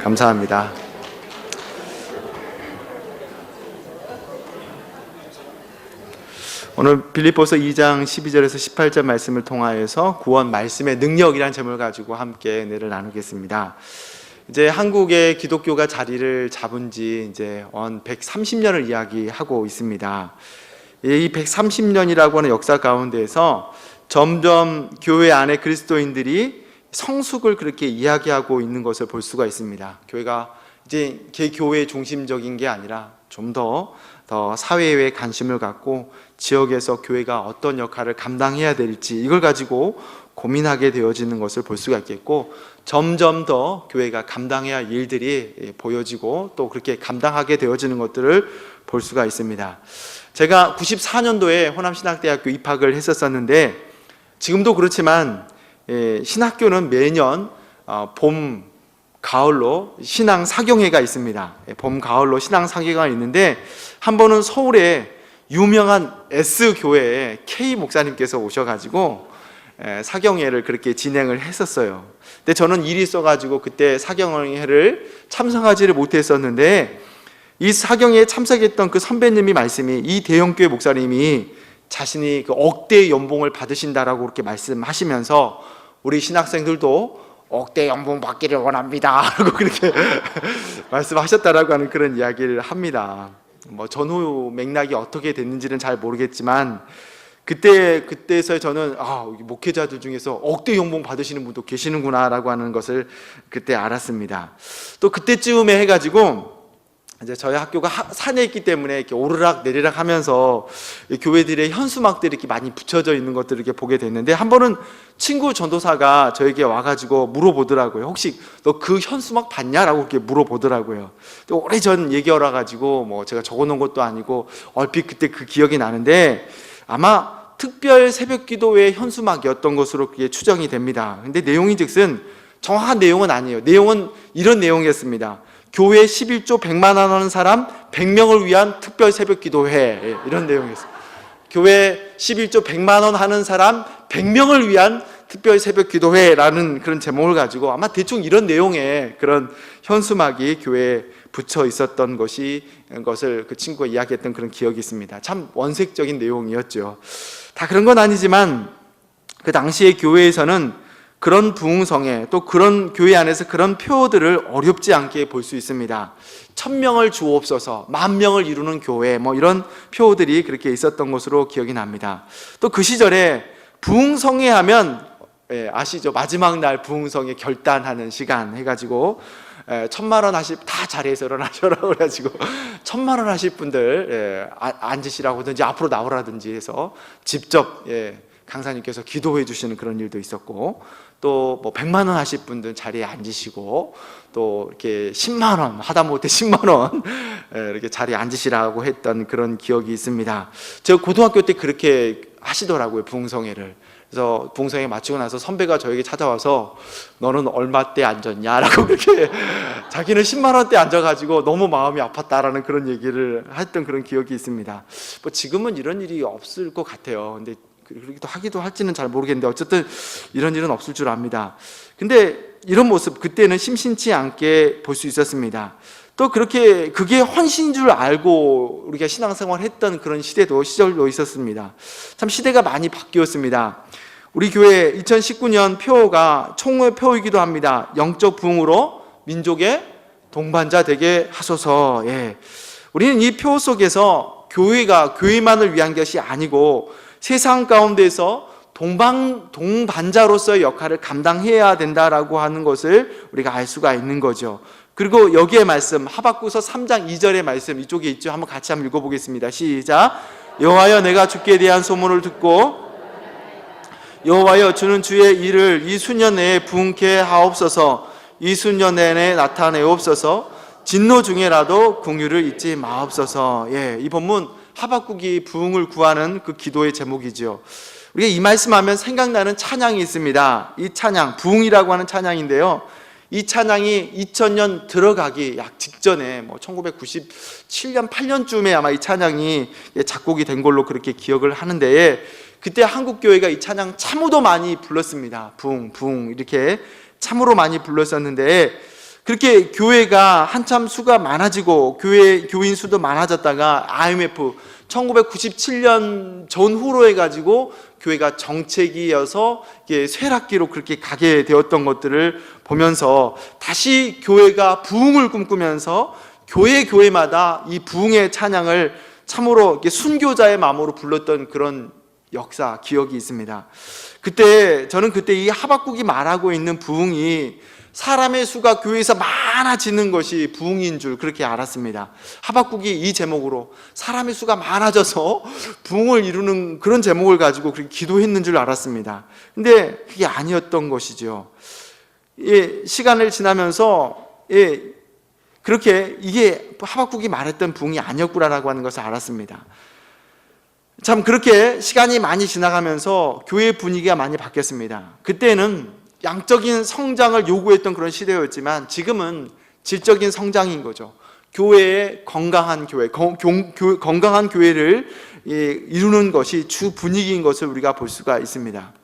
감사합니다. 오늘 빌립보서 2장 12절에서 18절 말씀을 통하여서 구원 말씀의 능력이라는 제목을 가지고 함께 은혜를 나누겠습니다. 이제 한국의 기독교가 자리를 잡은 지 이제 130년을 이야기하고 있습니다. 이 130년이라고 하는 역사 가운데에서 점점 교회 안에 그리스도인들이 성숙을 그렇게 이야기하고 있는 것을 볼 수가 있습니다. 교회가 이제 개교회 중심적인 게 아니라 좀 더 사회에 관심을 갖고 지역에서 교회가 어떤 역할을 감당해야 될지 이걸 가지고 고민하게 되어지는 것을 볼 수가 있겠고, 점점 더 교회가 감당해야 할 일들이 보여지고 또 그렇게 감당하게 되어지는 것들을 볼 수가 있습니다. 제가 94년도에 호남신학대학교 입학을 했었는데, 지금도 그렇지만 신학교는 매년 봄, 가을로 신앙 사경회가 있습니다. 봄, 가을로 신앙 사경회가 있는데, 한 번은 서울에 유명한 S교회에 K 목사님께서 오셔가지고 사경회를 그렇게 진행을 했었어요. 근데 저는 일이 있어가지고 그때 사경회를 참석하지를 못했었는데, 이 사경회에 참석했던 그 선배님이 말씀이, 이 대형교회 목사님이 자신이 그 억대의 연봉을 받으신다라고 그렇게 말씀하시면서 우리 신학생들도 억대 연봉 받기를 원합니다 라고 그렇게 말씀하셨다라고 하는 그런 이야기를 합니다. 뭐 전후 맥락이 어떻게 됐는지는 잘 모르겠지만 그때서 저는 목회자들 중에서 억대 연봉 받으시는 분도 계시는구나 라고 하는 것을 그때 알았습니다. 또 그때쯤에 해가지고 이제 저희 학교가 산에 있기 때문에 이렇게 오르락 내리락 하면서 교회들의 현수막들이 이렇게 많이 붙여져 있는 것들을 이렇게 보게 됐는데, 한 번은 친구 전도사가 저에게 와가지고 물어보더라고요. 혹시 너 그 현수막 봤냐라고 이렇게 물어보더라고요. 오래전 얘기여라 가지고 뭐 제가 적어놓은 것도 아니고 얼핏 그때 그 기억이 나는데, 아마 특별 새벽기도회 현수막이었던 것으로 그게 추정이 됩니다. 근데 내용인즉슨 정확한 내용은 아니에요. 내용은 이런 내용이었습니다. 교회 11조 100만 원 하는 사람 100명을 위한 특별 새벽기도회, 이런 내용이었어요. 교회 11조 100만 원 하는 사람 100명을 위한 특별 새벽기도회라는 그런 제목을 가지고 아마 대충 이런 내용의 그런 현수막이 교회에 붙여 있었던 것을 그 친구가 이야기했던 그런 기억이 있습니다. 참 원색적인 내용이었죠. 다 그런 건 아니지만 그 당시에 교회에서는 그런 부흥성에, 또 그런 교회 안에서 그런 표어들을 어렵지 않게 볼 수 있습니다. 1000명을 주옵소서, 10,000명을 이루는 교회, 뭐 이런 표어들이 그렇게 있었던 것으로 기억이 납니다. 또 그 시절에 부흥성회 하면 아시죠? 마지막 날 부흥성회 결단하는 시간 해가지고 1000만 원 하실, 다 자리에서 일어나셔라고 그래가지고 1000만 원 하실 분들 앉으시라고 하든지 앞으로 나오라든지 해서 직접 강사님께서 기도해 주시는 그런 일도 있었고, 또 뭐 100만 원 하실 분들 자리에 앉으시고, 또 이렇게 10만 원 하다못해 10만 원 이렇게 자리에 앉으시라고 했던 그런 기억이 있습니다. 제가 고등학교 때 그렇게 하시더라고요, 부흥성회를. 그래서 부흥성회 마치고 나서 선배가 저에게 찾아와서 너는 얼마 때 앉았냐라고 그렇게 자기는 10만 원대 앉아가지고 너무 마음이 아팠다라는 그런 얘기를 했던 그런 기억이 있습니다. 뭐 지금은 이런 일이 없을 것 같아요. 근데 그러기도 하기도 할지는 잘 모르겠는데 어쨌든 이런 일은 없을 줄 압니다. 근데 이런 모습 그때는 심심치 않게 볼 수 있었습니다. 또 그렇게 그게 헌신 줄 알고 우리가 신앙생활 했던 그런 시절도 있었습니다. 참 시대가 많이 바뀌었습니다. 우리 교회 2019년 표어가 총의 표이기도 합니다. 영적 부흥으로 민족의 동반자 되게 하소서. 우리는 이 표 속에서 교회가 교회만을 위한 것이 아니고 세상 가운데서 동반자로서의 역할을 감당해야 된다라고 하는 것을 우리가 알 수가 있는 거죠. 그리고 여기에 말씀, 하박국서 3장 2절의 말씀 이쪽에 있죠. 한번 같이 한번 읽어보겠습니다. 시작. 여호와여, 내가 주께 대한 소문을 듣고 여호와여, 주는 주의 일을 이 수년 내에 부흥케 하옵소서. 이 수년 내에 나타내옵소서. 진노 중에라도 긍휼을 잊지 마옵소서. 이 본문 하박국이 부흥을 구하는 그 기도의 제목이죠. 우리가 이 말씀하면 생각나는 찬양이 있습니다. 이 찬양, 부흥이라고 하는 찬양인데요, 이 찬양이 2000년 들어가기 약 직전에 1997년, 8년쯤에 아마 이 찬양이 작곡이 된 걸로 그렇게 기억을 하는데, 그때 한국교회가 이 찬양 참으로 많이 불렀습니다. 부흥 이렇게 참으로 많이 불렀었는데, 그렇게 교회가 한참 수가 많아지고 교인 수도 많아졌다가 IMF 1997년 전후로 해가지고 교회가 정체기여서 쇠락기로 그렇게 가게 되었던 것들을 보면서 다시 교회가 부흥을 꿈꾸면서 교회마다 이 부흥의 찬양을 참으로 순교자의 마음으로 불렀던 그런 역사, 기억이 있습니다. 저는 그때 이 하박국이 말하고 있는 부흥이 사람의 수가 교회에서 많아지는 것이 부흥인 줄 그렇게 알았습니다. 하박국이 이 제목으로 사람의 수가 많아져서 부흥을 이루는 그런 제목을 가지고 그렇게 기도했는 줄 알았습니다. 근데 그게 아니었던 것이죠. 시간을 지나면서 그렇게 이게 하박국이 말했던 부흥이 아니었구나라고 하는 것을 알았습니다. 참 그렇게 시간이 많이 지나가면서 교회 분위기가 많이 바뀌었습니다. 그때는 양적인 성장을 요구했던 그런 시대였지만 지금은 질적인 성장인 거죠. 교회의 건강한 교회, 건강한 교회를 이루는 것이 주 분위기인 것을 우리가 볼 수가 있습니다.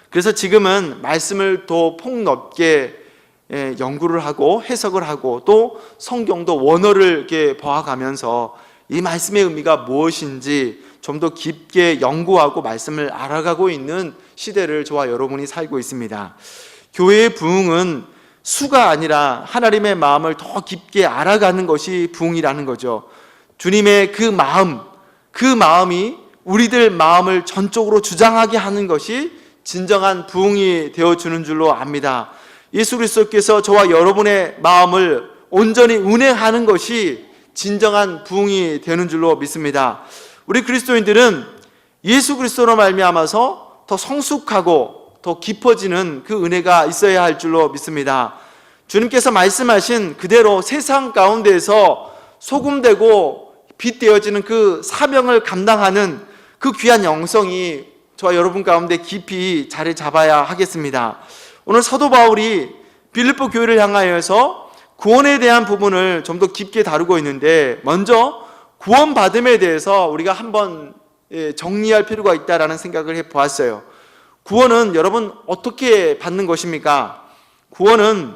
그래서 지금은 말씀을 더 폭넓게 연구를 하고 해석을 하고 또 성경도 원어를 이렇게 봐가면서 이 말씀의 의미가 무엇인지 좀 더 깊게 연구하고 말씀을 알아가고 있는 시대를 저와 여러분이 살고 있습니다. 교회의 부흥은 수가 아니라 하나님의 마음을 더 깊게 알아가는 것이 부흥이라는 거죠. 주님의 그 마음이 우리들 마음을 전적으로 주장하게 하는 것이 진정한 부흥이 되어주는 줄로 압니다. 예수 그리스도께서 저와 여러분의 마음을 온전히 운행하는 것이 진정한 부흥이 되는 줄로 믿습니다. 우리 그리스도인들은 예수 그리스도로 말미암아서 더 성숙하고 더 깊어지는 그 은혜가 있어야 할 줄로 믿습니다. 주님께서 말씀하신 그대로 세상 가운데에서 소금되고 빛 되어지는 그 사명을 감당하는 그 귀한 영성이 저와 여러분 가운데 깊이 자리 잡아야 하겠습니다. 오늘 사도 바울이 빌립보 교회를 향하여서 구원에 대한 부분을 좀 더 깊게 다루고 있는데, 먼저 구원받음에 대해서 우리가 한번 정리할 필요가 있다라는 생각을 해보았어요. 구원은 여러분 어떻게 받는 것입니까? 구원은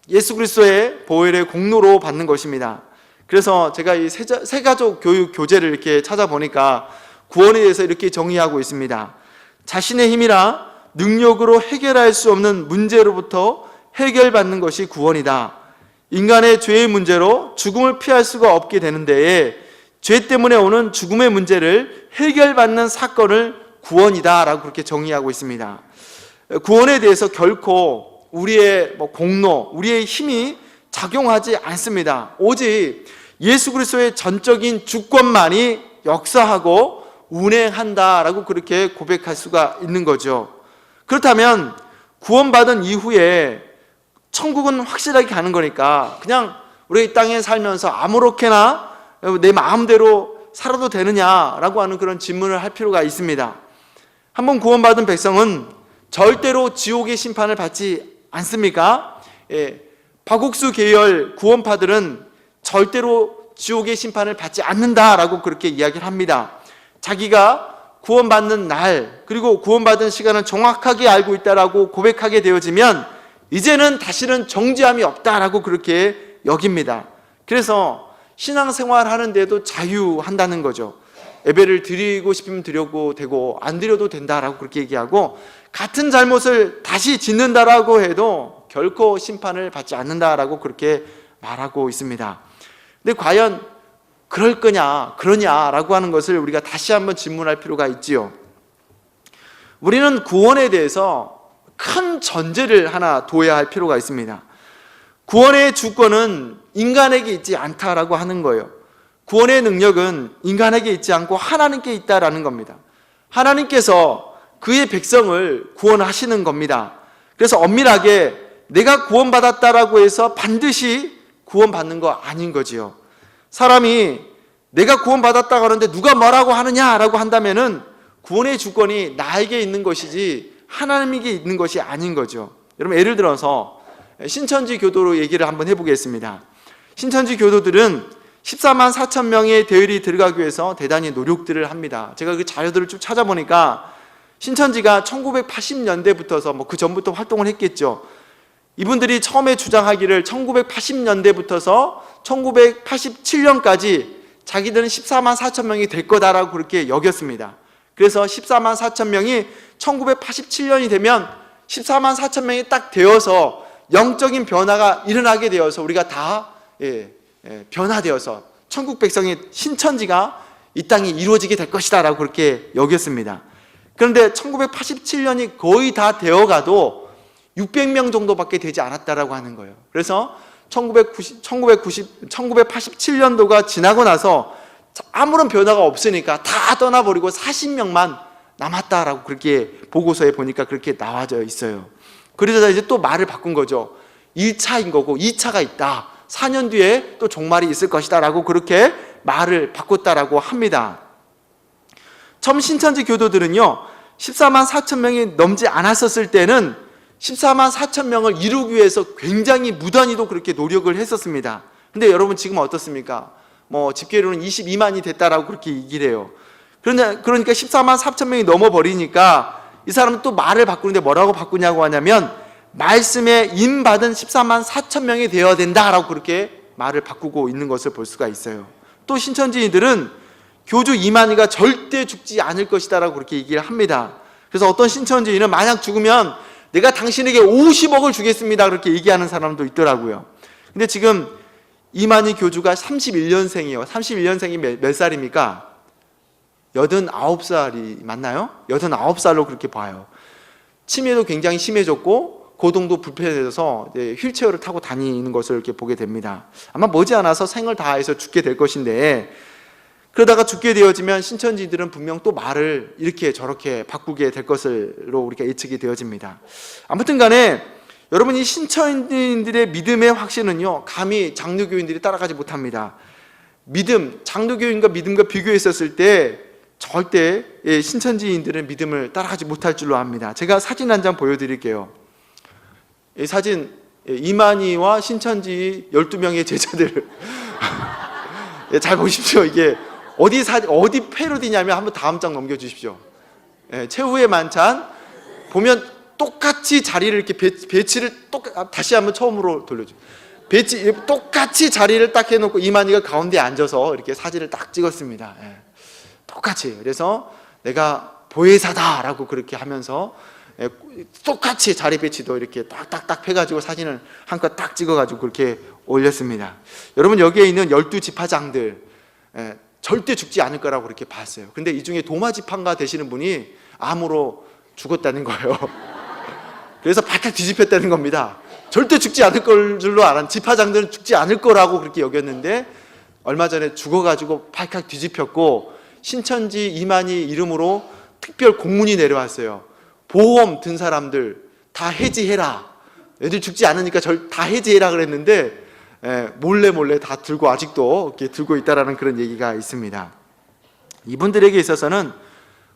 예수 그리스도의 보혈의 공로로 받는 것입니다. 그래서 제가 이 세가족 교육 교재를 이렇게 찾아보니까 구원에 대해서 이렇게 정의하고 있습니다. 자신의 힘이라 능력으로 해결할 수 없는 문제로부터 해결받는 것이 구원이다. 인간의 죄의 문제로 죽음을 피할 수가 없게 되는 데에 죄 때문에 오는 죽음의 문제를 해결받는 사건을 구원이다 라고 그렇게 정의하고 있습니다. 구원에 대해서 결코 우리의 공로, 우리의 힘이 작용하지 않습니다. 오직 예수 그리스도의 전적인 주권만이 역사하고 운행한다라고 그렇게 고백할 수가 있는 거죠. 그렇다면 구원받은 이후에 천국은 확실하게 가는 거니까 그냥 우리 이 땅에 살면서 아무렇게나 내 마음대로 살아도 되느냐라고 하는 그런 질문을 할 필요가 있습니다. 한번 구원받은 백성은 절대로 지옥의 심판을 받지 않습니까? 박옥수 계열 구원파들은 절대로 지옥의 심판을 받지 않는다라고 그렇게 이야기를 합니다. 자기가 구원받는 날 그리고 구원받은 시간을 정확하게 알고 있다라고 고백하게 되어지면 이제는 다시는 정죄함이 없다라고 그렇게 여깁니다. 그래서 신앙생활 하는데도 자유한다는 거죠. 예배를 드리고 싶으면 드려도 되고 안 드려도 된다라고 그렇게 얘기하고, 같은 잘못을 다시 짓는다라고 해도 결코 심판을 받지 않는다라고 그렇게 말하고 있습니다. 근데 과연 그럴 거냐 그러냐라고 하는 것을 우리가 다시 한번 질문할 필요가 있지요. 우리는 구원에 대해서 큰 전제를 하나 둬야 할 필요가 있습니다. 구원의 주권은 인간에게 있지 않다라고 하는 거예요. 구원의 능력은 인간에게 있지 않고 하나님께 있다라는 겁니다. 하나님께서 그의 백성을 구원하시는 겁니다. 그래서 엄밀하게 내가 구원받았다라고 해서 반드시 구원받는 거 아닌 거지요. 사람이 내가 구원받았다고 하는데 누가 뭐라고 하느냐라고 한다면은 구원의 주권이 나에게 있는 것이지 하나님에게 있는 것이 아닌 거죠. 여러분, 예를 들어서 신천지 교도로 얘기를 한번 해보겠습니다. 신천지 교도들은 14만 4천 명의 대열이 들어가기 위해서 대단히 노력들을 합니다. 제가 그 자료들을 쭉 찾아보니까 신천지가 1980년대부터서 그 전부터 활동을 했겠죠. 이분들이 처음에 주장하기를 1980년대부터서 1987년까지 자기들은 14만 4천 명이 될 거다라고 그렇게 여겼습니다. 그래서 14만 4천 명이 1987년이 되면 14만 4천 명이 딱 되어서 영적인 변화가 일어나게 되어서 우리가 다 변화되어서 천국 백성의 신천지가 이 땅에 이루어지게 될 것이다 라고 그렇게 여겼습니다. 그런데 1987년이 거의 다 되어가도 600명 정도밖에 되지 않았다라고 하는 거예요. 그래서 1987년도가 지나고 나서 아무런 변화가 없으니까 다 떠나버리고 40명만 남았다라고 그렇게 보고서에 보니까 그렇게 나와져 있어요. 그러자 이제 또 말을 바꾼 거죠. 1차인 거고 2차가 있다. 4년 뒤에 또 종말이 있을 것이다 라고 그렇게 말을 바꿨다라고 합니다. 처음 신천지 교도들은요 14만 4천 명이 넘지 않았었을 때는 14만 4천 명을 이루기 위해서 굉장히 무단히도 그렇게 노력을 했었습니다. 근데 여러분 지금 어떻습니까? 집계로는 22만이 됐다라고 그렇게 얘기를 해요. 그러니까 14만 4천 명이 넘어버리니까 이 사람은 또 말을 바꾸는데 뭐라고 바꾸냐고 하냐면 말씀에 임받은 14만 4천 명이 되어야 된다라고 그렇게 말을 바꾸고 있는 것을 볼 수가 있어요. 또 신천지인들은 교주 이만희가 절대 죽지 않을 것이다 라고 그렇게 얘기를 합니다. 그래서 어떤 신천지인은 만약 죽으면 내가 당신에게 50억을 주겠습니다 그렇게 얘기하는 사람도 있더라고요. 근데 지금 이만희 교주가 31년생이에요. 31년생이 몇 살입니까? 89살이 맞나요? 89살로 그렇게 봐요. 치매도 굉장히 심해졌고 고동도 불편해져서 휠체어를 타고 다니는 것을 이렇게 보게 됩니다. 아마 머지않아서 생을 다해서 죽게 될 것인데, 그러다가 죽게 되어지면 신천지들은 분명 또 말을 이렇게 저렇게 바꾸게 될 것으로 우리가 예측이 되어집니다. 아무튼 간에 여러분, 이 신천지인들의 믿음의 확신은요 감히 장로교인들이 따라가지 못합니다. 장로교인과 믿음과 비교했었을 때 절대 신천지인들은 믿음을 따라가지 못할 줄로 압니다. 제가 사진 한 장 보여드릴게요. 이 사진, 이만희와 신천지 12명의 제자들 잘 보십시오. 이게 어디 패러디냐면 한번 다음 장 넘겨주십시오. 최후의 만찬 보면 똑같이 자리를 이렇게 배치를 다시 한번 처음으로 돌려줘. 똑같이 자리를 딱 해놓고 이만희가 가운데 앉아서 이렇게 사진을 딱 찍었습니다. 똑같이. 그래서 내가 보혜사다라고 그렇게 하면서 똑같이 자리 배치도 이렇게 딱딱딱 해가지고 사진을 한껏 딱 찍어가지고 그렇게 올렸습니다. 여러분, 여기에 있는 12지파장들 절대 죽지 않을 거라고 그렇게 봤어요. 근데 이 중에 도마지파가 되시는 분이 암으로 죽었다는 거예요. 그래서 바짝 뒤집혔다는 겁니다. 절대 죽지 않을 걸 줄로 알았는데, 지파장들은 죽지 않을 거라고 그렇게 여겼는데 얼마 전에 죽어가지고 발칵 뒤집혔고, 신천지 이만희 이름으로 특별 공문이 내려왔어요. 보험 든 사람들 다 해지해라. 애들 죽지 않으니까 다 해지해라 그랬는데 몰래 다 들고 아직도 이렇게 들고 있다라는 그런 얘기가 있습니다. 이분들에게 있어서는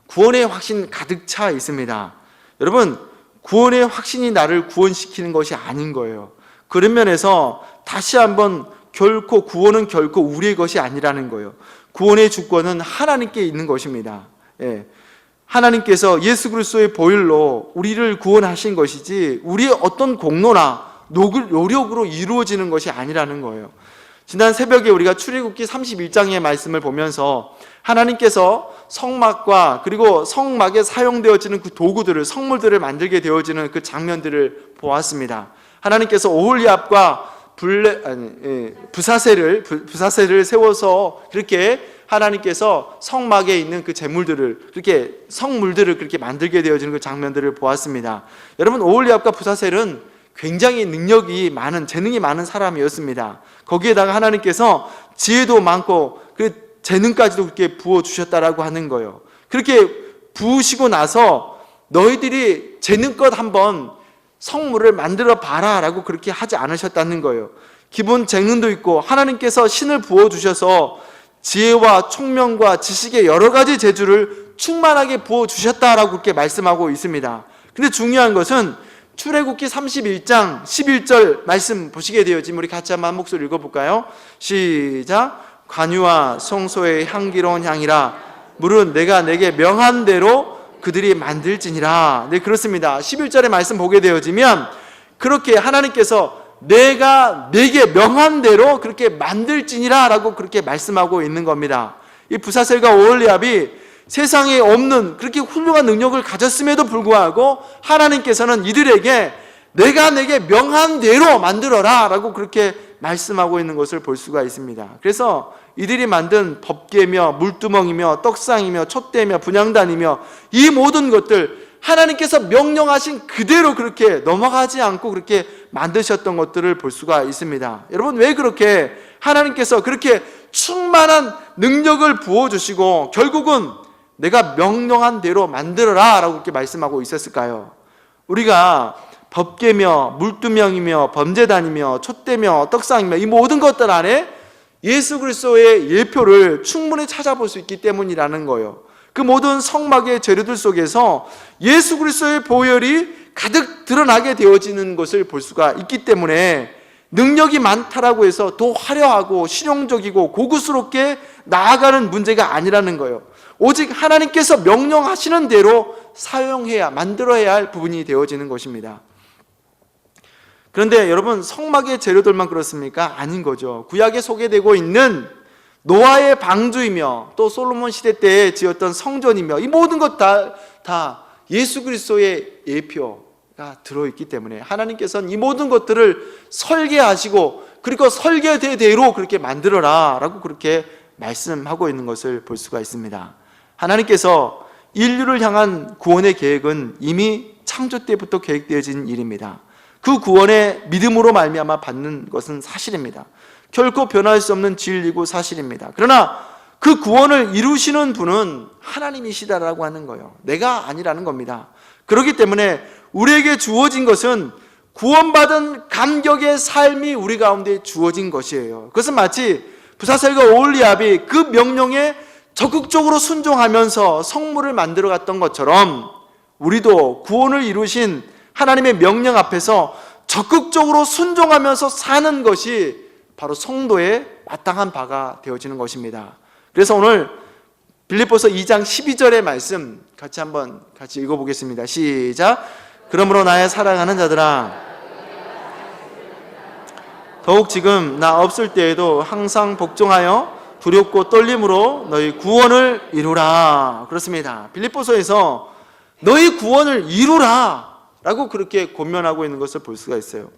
구원의 확신 가득 차 있습니다. 여러분, 구원의 확신이 나를 구원시키는 것이 아닌 거예요. 그런 면에서 다시 한번 구원은 결코 우리의 것이 아니라는 거예요. 구원의 주권은 하나님께 있는 것입니다. 하나님께서 예수 그리스도의 보혈로 우리를 구원하신 것이지 우리의 어떤 공로나 노력으로 이루어지는 것이 아니라는 거예요. 지난 새벽에 우리가 출애굽기 31장의 말씀을 보면서 하나님께서 성막과 그리고 성막에 사용되어지는 그 도구들을, 성물들을 만들게 되어지는 그 장면들을 보았습니다. 하나님께서 오홀리압과 부사세를 세워서 그렇게 하나님께서 성막에 있는 그 성물들을 그렇게 만들게 되어지는 그 장면들을 보았습니다. 여러분, 오홀리압과 부사셀은 굉장히 재능이 많은 사람이었습니다. 거기에다가 하나님께서 지혜도 많고 그 재능까지도 그렇게 부어주셨다라고 하는 거예요. 그렇게 부으시고 나서 너희들이 재능껏 한번 성물을 만들어 봐라 라고 그렇게 하지 않으셨다는 거예요. 기본 재능도 있고 하나님께서 신을 부어주셔서 지혜와 총명과 지식의 여러 가지 재주를 충만하게 부어주셨다라고 그렇게 말씀하고 있습니다. 근데 중요한 것은 출애굽기 31장 11절 말씀 보시게 되어지면 우리 같이 한번 한 목소리 읽어볼까요? 시작. 관유와 성소의 향기로운 향이라 물은 내가 내게 명한 대로 그들이 만들지니라. 네, 그렇습니다. 11절의 말씀 보게 되어지면 그렇게 하나님께서 내가 내게 명한 대로 그렇게 만들지니라 라고 그렇게 말씀하고 있는 겁니다. 이 부사셀과 오홀리압이 세상에 없는 그렇게 훌륭한 능력을 가졌음에도 불구하고 하나님께서는 이들에게 내가 내게 명한 대로 만들어라 라고 그렇게 말씀하고 있는 것을 볼 수가 있습니다. 그래서 이들이 만든 법궤며 물두멍이며 떡상이며 촛대며 분향단이며 이 모든 것들 하나님께서 명령하신 그대로 그렇게 넘어가지 않고 그렇게 만드셨던 것들을 볼 수가 있습니다. 여러분, 왜 그렇게 하나님께서 그렇게 충만한 능력을 부어주시고 결국은 내가 명령한 대로 만들어라 라고 그렇게 말씀하고 있었을까요? 우리가 법궤며 물두멍이며 범제단이며 촛대며 떡상이며 이 모든 것들 안에 예수 그리스도의 예표를 충분히 찾아볼 수 있기 때문이라는 거예요. 그 모든 성막의 재료들 속에서 예수 그리스도의 보혈이 가득 드러나게 되어지는 것을 볼 수가 있기 때문에 능력이 많다라고 해서 더 화려하고 실용적이고 고급스럽게 나아가는 문제가 아니라는 거예요. 오직 하나님께서 명령하시는 대로 사용해야, 만들어야 할 부분이 되어지는 것입니다. 그런데 여러분, 성막의 재료들만 그렇습니까? 아닌 거죠. 구약에 소개되고 있는 노아의 방주이며 또 솔로몬 시대 때 지었던 성전이며 이 모든 것 다 예수 그리스도의 예표가 들어있기 때문에 하나님께서는 이 모든 것들을 설계하시고 그리고 설계대로 그렇게 만들어라 라고 그렇게 말씀하고 있는 것을 볼 수가 있습니다. 하나님께서 인류를 향한 구원의 계획은 이미 창조 때부터 계획되어진 일입니다. 그 구원의 믿음으로 말미암아 받는 것은 사실입니다. 결코 변할 수 없는 진리고 사실입니다. 그러나 그 구원을 이루시는 분은 하나님이시다라고 하는 거예요. 내가 아니라는 겁니다. 그렇기 때문에 우리에게 주어진 것은 구원받은 감격의 삶이 우리 가운데 주어진 것이에요. 그것은 마치 부사셀과 오홀리압이 그 명령에 적극적으로 순종하면서 성물을 만들어갔던 것처럼 우리도 구원을 이루신 하나님의 명령 앞에서 적극적으로 순종하면서 사는 것이 바로 성도의 마땅한 바가 되어지는 것입니다. 그래서 오늘 빌립보서 2장 12절의 말씀 같이 읽어보겠습니다. 시작. 그러므로 나의 사랑하는 자들아, 더욱 지금 나 없을 때에도 항상 복종하여 두렵고 떨림으로 너희 구원을 이루라. 그렇습니다. 빌립보서에서 너희 구원을 이루라 라고 그렇게 권면하고 있는 것을 볼 수가 있어요.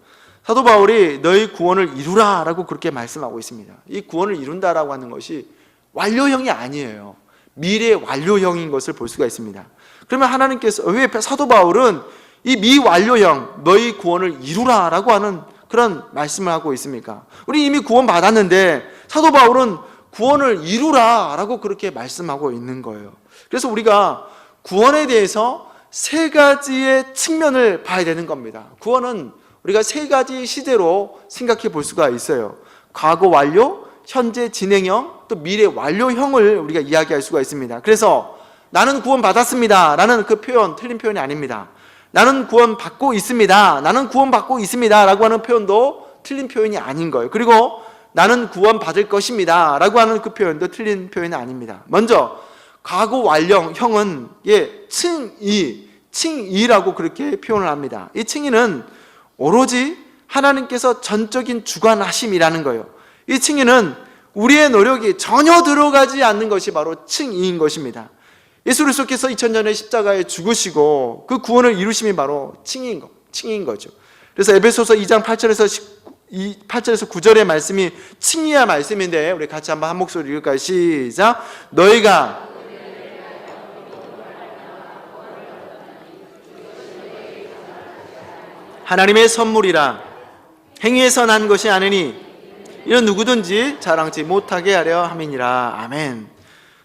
사도 바울이 너희 구원을 이루라 라고 그렇게 말씀하고 있습니다. 이 구원을 이룬다라고 하는 것이 완료형이 아니에요. 미래 완료형인 것을 볼 수가 있습니다. 그러면 하나님께서 왜 사도 바울은 이 미완료형 너희 구원을 이루라 라고 하는 그런 말씀을 하고 있습니까? 우리 이미 구원 받았는데 사도 바울은 구원을 이루라 라고 그렇게 말씀하고 있는 거예요. 그래서 우리가 구원에 대해서 세 가지의 측면을 봐야 되는 겁니다. 구원은 우리가 세 가지 시대로 생각해 볼 수가 있어요. 과거 완료, 현재 진행형, 또 미래 완료형을 우리가 이야기할 수가 있습니다. 그래서 나는 구원 받았습니다 라는 그 표현, 틀린 표현이 아닙니다. 나는 구원 받고 있습니다, 나는 구원 받고 있습니다 라고 하는 표현도 틀린 표현이 아닌 거예요. 그리고 나는 구원 받을 것입니다 라고 하는 그 표현도 틀린 표현이 아닙니다. 먼저 과거 완료형은 칭의라고 그렇게 표현을 합니다. 이 칭의는 오로지 하나님께서 전적인 주관하심이라는 거예요. 이 칭의는 우리의 노력이 전혀 들어가지 않는 것이 바로 칭의인 것입니다. 예수 그리스도께서 2000년에 십자가에 죽으시고 그 구원을 이루심이 바로 칭의인 거죠. 그래서 에베소서 2장 8절에서 9절의 말씀이 칭의의 말씀인데 우리 같이 한번 한 목소리 읽을까요? 시작. 너희가 하나님의 선물이라 행위에서 난 것이 아니니 이는 누구든지 자랑치 못하게 하려 함이니라. 아멘.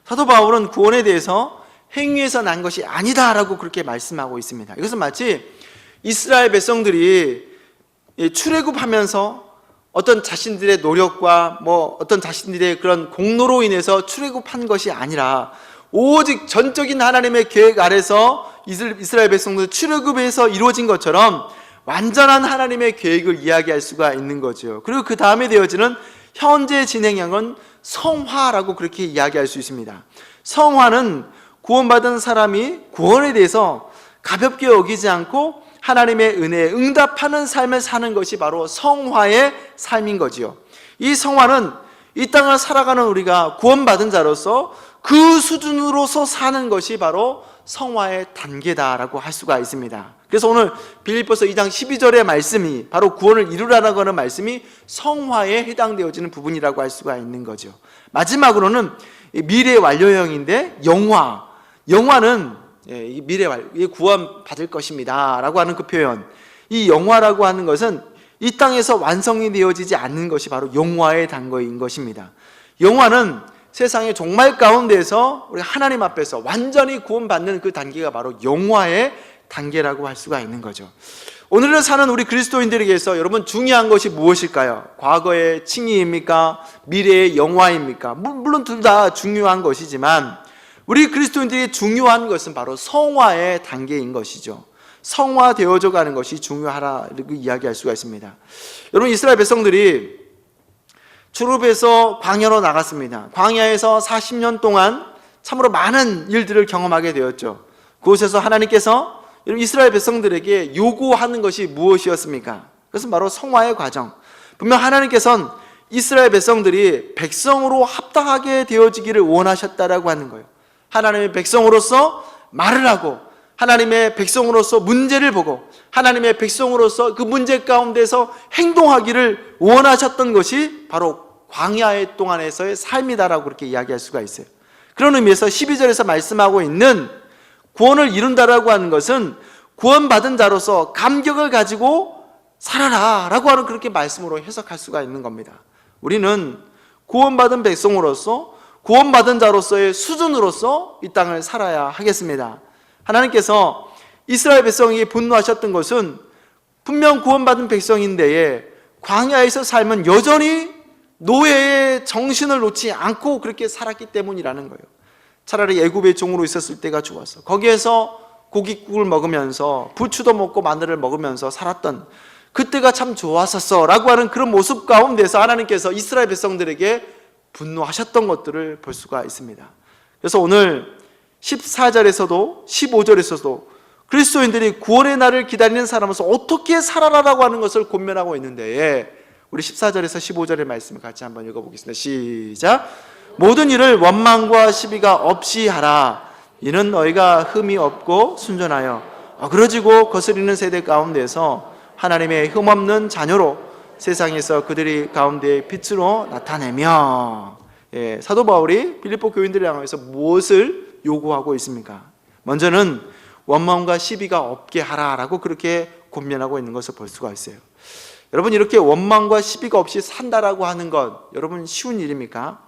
사도 바울은 구원에 대해서 행위에서 난 것이 아니다라고 그렇게 말씀하고 있습니다. 이것은 마치 이스라엘 백성들이 출애굽하면서 어떤 자신들의 노력과 어떤 자신들의 그런 공로로 인해서 출애굽한 것이 아니라 오직 전적인 하나님의 계획 아래서 이스라엘 백성들 출애굽에서 이루어진 것처럼 완전한 하나님의 계획을 이야기할 수가 있는 거죠. 그리고 그 다음에 되어지는 현재 진행형은 성화라고 그렇게 이야기할 수 있습니다. 성화는 구원받은 사람이 구원에 대해서 가볍게 여기지 않고 하나님의 은혜에 응답하는 삶을 사는 것이 바로 성화의 삶인 거지요. 이 성화는 이 땅을 살아가는 우리가 구원받은 자로서 그 수준으로서 사는 것이 바로 성화의 단계다라고 할 수가 있습니다. 그래서 오늘 빌립보서 2장 12절의 말씀이 바로 구원을 이루라라고 하는 말씀이 성화에 해당되어지는 부분이라고 할 수가 있는 거죠. 마지막으로는 미래 완료형인데 영화는 이 미래 구원 받을 것입니다 라고 하는 그 표현, 이 영화라고 하는 것은 이 땅에서 완성이 되어지지 않는 것이 바로 영화의 단계인 것입니다. 영화는 세상의 종말 가운데서 우리 하나님 앞에서 완전히 구원받는 그 단계가 바로 영화의 단계라고 할 수가 있는 거죠. 오늘을 사는 우리 그리스도인들에게서 여러분 중요한 것이 무엇일까요? 과거의 칭의입니까? 미래의 영화입니까? 물론 둘 다 중요한 것이지만 우리 그리스도인들이 중요한 것은 바로 성화의 단계인 것이죠. 성화되어져 가는 것이 중요하다고 이야기할 수가 있습니다. 여러분, 이스라엘 백성들이 출애굽에서 광야로 나갔습니다. 광야에서 40년 동안 참으로 많은 일들을 경험하게 되었죠. 그곳에서 하나님께서 이스라엘 백성들에게 요구하는 것이 무엇이었습니까? 그것은 바로 성화의 과정. 분명 하나님께서는 이스라엘 백성들이 백성으로 합당하게 되어지기를 원하셨다라고 하는 거예요. 하나님의 백성으로서 말을 하고 하나님의 백성으로서 문제를 보고 하나님의 백성으로서 그 문제 가운데서 행동하기를 원하셨던 것이 바로 광야의 동안에서의 삶이다라고 그렇게 이야기할 수가 있어요. 그런 의미에서 12절에서 말씀하고 있는 구원을 이룬다라고 하는 것은 구원받은 자로서 감격을 가지고 살아라 라고 하는 그렇게 말씀으로 해석할 수가 있는 겁니다. 우리는 구원받은 백성으로서 구원받은 자로서의 수준으로서 이 땅을 살아야 하겠습니다. 하나님께서 이스라엘 백성에게 분노하셨던 것은 분명 구원받은 백성인데에 광야에서 삶은 여전히 노예의 정신을 놓지 않고 그렇게 살았기 때문이라는 거예요. 차라리 애굽의 종으로 있었을 때가 좋았어. 거기에서 고깃국을 먹으면서 부추도 먹고 마늘을 먹으면서 살았던 그때가 참 좋았었어 라고 하는 그런 모습 가운데서 하나님께서 이스라엘 백성들에게 분노하셨던 것들을 볼 수가 있습니다. 그래서 오늘 14절에서도 15절에서도 그리스도인들이 구원의 날을 기다리는 사람으로서 어떻게 살아라라고 하는 것을 권면하고 있는데, 우리 14절에서 15절의 말씀을 같이 한번 읽어보겠습니다. 시작. 모든 일을 원망과 시비가 없이 하라. 이는 너희가 흠이 없고 순전하여 어그러지고 거스리는 세대 가운데서 하나님의 흠없는 자녀로 세상에서 그들이 가운데 빛으로 나타내며. 사도 바울이 빌립보 교인들을 향해서 무엇을 요구하고 있습니까? 먼저는 원망과 시비가 없게 하라라고 그렇게 권면하고 있는 것을 볼 수가 있어요. 여러분, 이렇게 원망과 시비가 없이 산다라고 하는 것 여러분 쉬운 일입니까?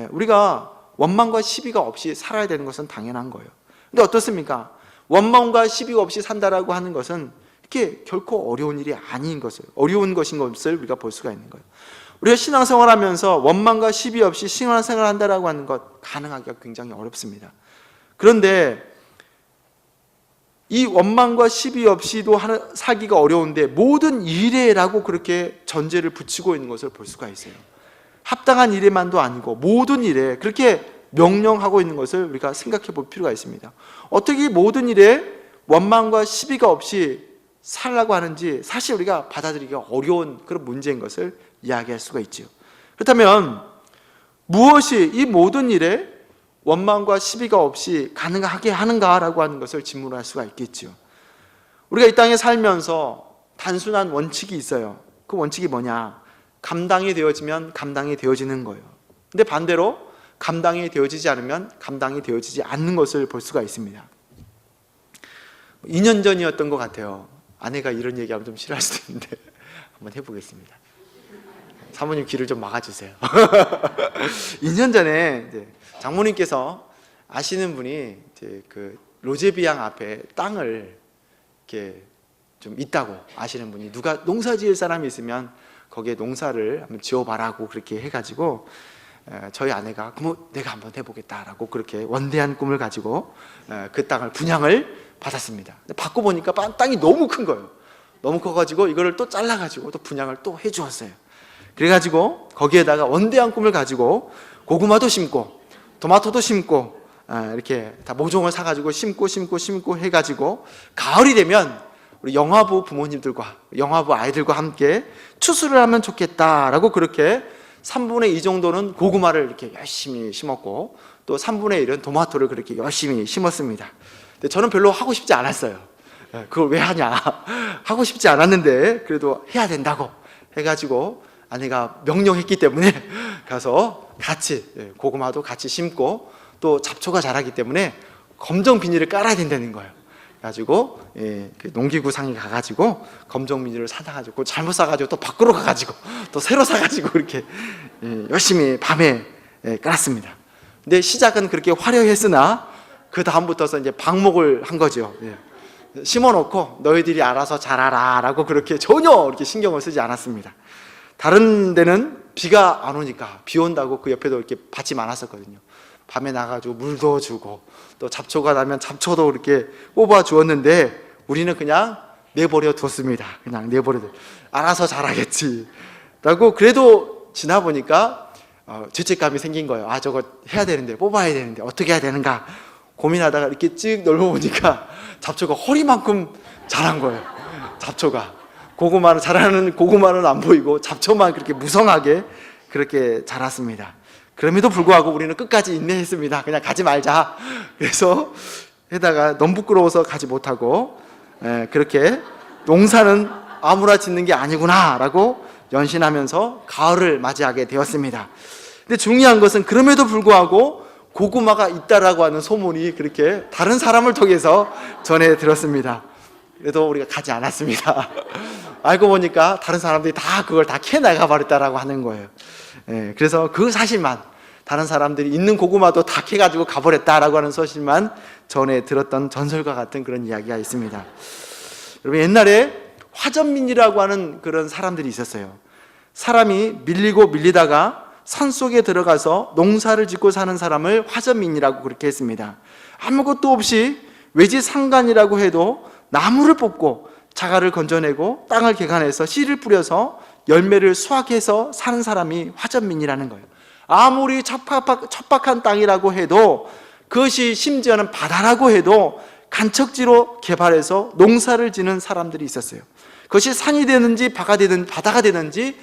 우리가 원망과 시비가 없이 살아야 되는 것은 당연한 거예요. 근데 어떻습니까? 원망과 시비가 없이 산다라고 하는 것은 이렇게 결코 어려운 일이 아닌 것을, 어려운 것인 것을 우리가 볼 수가 있는 거예요. 우리가 신앙생활하면서 원망과 시비 없이 신앙생활을 한다라고 하는 것 가능하기가 굉장히 어렵습니다. 그런데 이 원망과 시비 없이도 살기가 어려운데 모든 일에라고 그렇게 전제를 붙이고 있는 것을 볼 수가 있어요. 합당한 일에만도 아니고 모든 일에 그렇게 명령하고 있는 것을 우리가 생각해 볼 필요가 있습니다. 어떻게 모든 일에 원망과 시비가 없이 살라고 하는지 사실 우리가 받아들이기가 어려운 그런 문제인 것을 이야기할 수가 있죠. 그렇다면 무엇이 이 모든 일에 원망과 시비가 없이 가능하게 하는가라고 하는 것을 질문할 수가 있겠죠. 우리가 이 땅에 살면서 단순한 원칙이 있어요. 그 원칙이 뭐냐? 감당이 되어지면 감당이 되어지는 거예요. 근데 반대로 감당이 되어지지 않으면 감당이 되어지지 않는 것을 볼 수가 있습니다. 2년 전이었던 것 같아요. 아내가 이런 얘기하면 좀 싫어할 수도 있는데 한번 해보겠습니다. 사모님 귀를 좀 막아주세요. 2년 전에 이제 장모님께서 아시는 분이 이제 그 로제비앙 앞에 땅을 이렇게 좀 있다고 아시는 분이, 누가 농사 지을 사람이 있으면 거기에 농사를 한번 지어봐라고 그렇게 해가지고 저희 아내가 그럼 내가 한번 해보겠다라고 그렇게 원대한 꿈을 가지고 그 땅을 분양을 받았습니다. 받고 보니까 땅이 너무 큰 거예요. 너무 커가지고 이거를 또 잘라가지고 또 분양을 또 해주었어요. 그래가지고 거기에다가 원대한 꿈을 가지고 고구마도 심고 토마토도 심고 이렇게 다 모종을 사가지고 심고 해가지고 가을이 되면 우리 영화부 부모님들과 영화부 아이들과 함께 추수를 하면 좋겠다라고 그렇게 3분의 2 정도는 고구마를 이렇게 열심히 심었고 또 3분의 1은 토마토를 그렇게 열심히 심었습니다. 근데 저는 별로 하고 싶지 않았어요. 그걸 왜 하냐 하고 싶지 않았는데 그래도 해야 된다고 해가지고 아내가 명령했기 때문에 가서 같이 고구마도 같이 심고 또 잡초가 자라기 때문에 검정 비닐을 깔아야 된다는 거예요. 가지고 그 농기구상에 가가지고 검정 비닐을 사다 가지고 잘못 사가지고 또 밖으로 가가지고 또 새로 사가지고 이렇게 열심히 밤에 깔았습니다. 근데 시작은 그렇게 화려했으나 그 다음부터서 이제 방목을 한 거죠. 심어놓고 너희들이 알아서 자라라 라고 그렇게 전혀 이렇게 신경을 쓰지 않았습니다. 다른 데는 비가 안 오니까 비 온다고 그 옆에도 이렇게 밭이 많았었거든요. 밤에 나가지고 물도 주고 또 잡초가 나면 잡초도 이렇게 뽑아 주었는데 우리는 그냥 내버려 뒀습니다. 그냥 내버려 뒀. 알아서 자라겠지 라고. 그래도 지나 보니까 죄책감이 생긴 거예요. 아, 저거 해야 되는데, 뽑아야 되는데 어떻게 해야 되는가 고민하다가 이렇게 쭉 넓어보니까 잡초가 허리만큼 자란 거예요. 잡초가 고구마는 자라는 고구마는 안 보이고 잡초만 그렇게 무성하게 그렇게 자랐습니다. 그럼에도 불구하고 우리는 끝까지 인내했습니다. 그냥 가지 말자. 그래서 해다가 너무 부끄러워서 가지 못하고 그렇게 농사는 아무나 짓는 게 아니구나 라고 연신하면서 가을을 맞이하게 되었습니다. 근데 중요한 것은 그럼에도 불구하고 고구마가 있다라고 하는 소문이 그렇게 다른 사람을 통해서 전해 들었습니다. 그래도 우리가 가지 않았습니다. 알고 보니까 다른 사람들이 다 그걸 다 캐나가 버렸다라고 하는 거예요. 그래서 그 사실만, 다른 사람들이 있는 고구마도 다 캐가지고 가버렸다라고 하는 사실만 전에 들었던 전설과 같은 그런 이야기가 있습니다. 여러분, 옛날에 화전민이라고 하는 그런 사람들이 있었어요. 사람이 밀리고 밀리다가 산속에 들어가서 농사를 짓고 사는 사람을 화전민이라고 그렇게 했습니다. 아무것도 없이 외지상간이라고 해도 나무를 뽑고 자갈을 건져내고 땅을 개간해서 씨를 뿌려서 열매를 수확해서 사는 사람이 화전민이라는 거예요. 아무리 척박한 땅이라고 해도, 그것이 심지어는 바다라고 해도 간척지로 개발해서 농사를 지는 사람들이 있었어요. 그것이 산이 되든지 바다가 되든지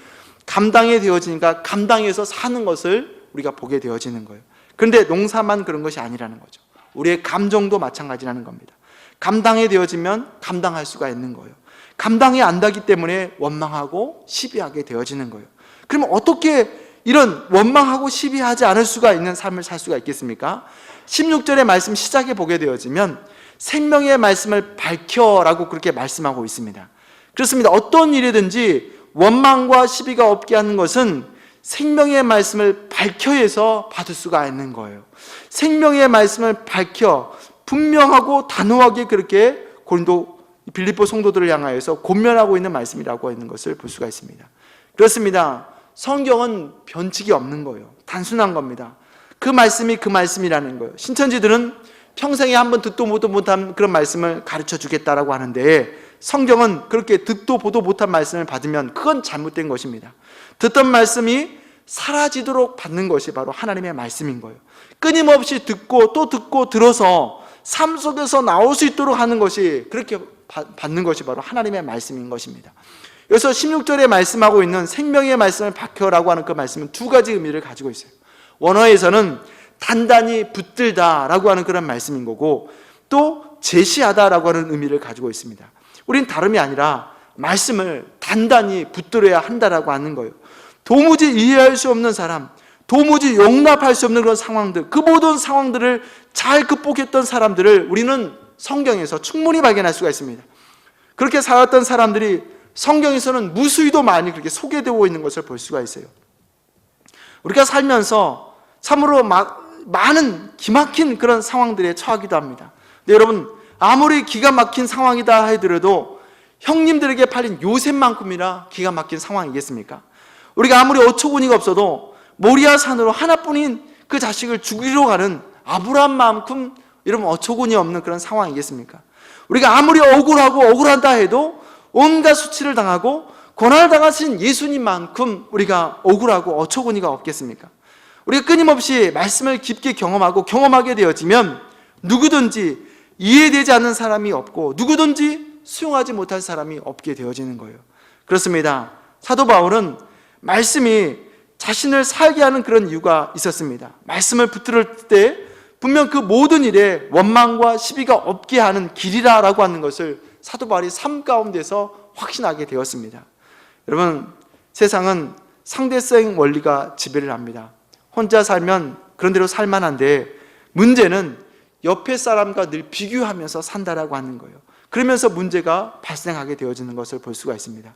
감당이 되어지니까 감당해서 사는 것을 우리가 보게 되어지는 거예요. 그런데 농사만 그런 것이 아니라는 거죠. 우리의 감정도 마찬가지라는 겁니다. 감당이 되어지면 감당할 수가 있는 거예요. 감당이 안 되기 때문에 원망하고 시비하게 되어지는 거예요. 그러면 어떻게 이런 원망하고 시비하지 않을 수가 있는 삶을 살 수가 있겠습니까? 16절의 말씀 시작에 보게 되어지면 생명의 말씀을 밝혀라고 그렇게 말씀하고 있습니다. 그렇습니다. 어떤 일이든지 원망과 시비가 없게 하는 것은 생명의 말씀을 밝혀서 받을 수가 있는 거예요. 생명의 말씀을 밝혀 분명하고 단호하게 그렇게 빌립보 성도들을 향하여서 권면하고 있는 말씀이라고 하는 것을 볼 수가 있습니다. 그렇습니다. 성경은 변칙이 없는 거예요. 단순한 겁니다. 그 말씀이 그 말씀이라는 거예요. 신천지들은 평생에 한 번 듣도 보도 못한 그런 말씀을 가르쳐 주겠다라고 하는데, 성경은 그렇게 듣도 보도 못한 말씀을 받으면 그건 잘못된 것입니다. 듣던 말씀이 사라지도록 받는 것이 바로 하나님의 말씀인 거예요. 끊임없이 듣고 또 듣고 들어서 삶 속에서 나올 수 있도록 하는 것이, 그렇게 받는 것이 바로 하나님의 말씀인 것입니다. 여기서 16절에 말씀하고 있는 생명의 말씀을 밝혀라고 하는 그 말씀은 두 가지 의미를 가지고 있어요. 원어에서는 단단히 붙들다라고 하는 그런 말씀인 거고, 또 제시하다라고 하는 의미를 가지고 있습니다. 우린 다름이 아니라 말씀을 단단히 붙들어야 한다라고 하는 거예요. 도무지 이해할 수 없는 사람, 도무지 용납할 수 없는 그런 상황들, 그 모든 상황들을 잘 극복했던 사람들을 우리는 성경에서 충분히 발견할 수가 있습니다. 그렇게 살았던 사람들이 성경에서는 무수히도 많이 그렇게 소개되고 있는 것을 볼 수가 있어요. 우리가 살면서 참으로 많은 기막힌 그런 상황들에 처하기도 합니다. 근데 여러분, 아무리 기가 막힌 상황이다 하더라도 형님들에게 팔린 요셉만큼이나 기가 막힌 상황이겠습니까? 우리가 아무리 어처구니가 없어도 모리아 산으로 하나뿐인 그 자식을 죽이러 가는 아브라함만큼 여러분 어처구니 없는 그런 상황이겠습니까? 우리가 아무리 억울하다 해도 온갖 수치를 당하고 고난을 당하신 예수님만큼 우리가 억울하고 어처구니가 없겠습니까? 우리가 끊임없이 말씀을 깊게 경험하게 되어지면 누구든지 이해되지 않는 사람이 없고, 누구든지 수용하지 못할 사람이 없게 되어지는 거예요. 그렇습니다. 사도 바울은 말씀이 자신을 살게 하는 그런 이유가 있었습니다. 말씀을 붙들을 때 분명 그 모든 일에 원망과 시비가 없게 하는 길이라고 하는 것을 사도 바울이 삶 가운데서 확신하게 되었습니다. 여러분, 세상은 상대성 원리가 지배를 합니다. 혼자 살면 그런 대로 살만한데 문제는 옆에 사람과 늘 비교하면서 산다라고 하는 거예요. 그러면서 문제가 발생하게 되어지는 것을 볼 수가 있습니다.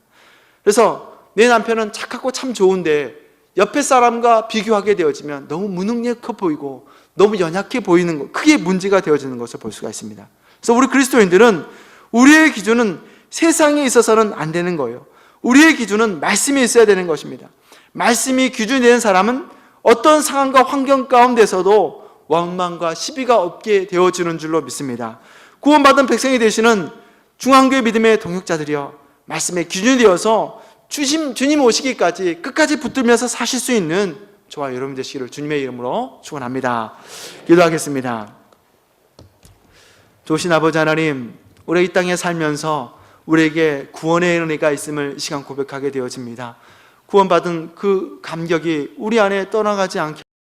그래서 내 남편은 착하고 참 좋은데 옆에 사람과 비교하게 되어지면 너무 무능력해 보이고 너무 연약해 보이는 것, 크게 문제가 되어지는 것을 볼 수가 있습니다. 그래서 우리 그리스도인들은 우리의 기준은 세상에 있어서는 안 되는 거예요. 우리의 기준은 말씀이 있어야 되는 것입니다. 말씀이 기준이 되는 사람은 어떤 상황과 환경 가운데서도 원망과 시비가 없게 되어지는 줄로 믿습니다. 구원받은 백성이 되시는 중앙교회 믿음의 동역자들이여, 말씀의 기준이 되어서 주님 오시기까지 끝까지 붙들면서 사실 수 있는 저와 여러분 되시기를 주님의 이름으로 축원합니다. 기도하겠습니다. 좋으신 아버지 하나님, 우리 이 땅에 살면서 우리에게 구원의 은혜가 있음을 이 시간 고백하게 되어집니다. 구원받은 그 감격이 우리 안에 떠나가지 않게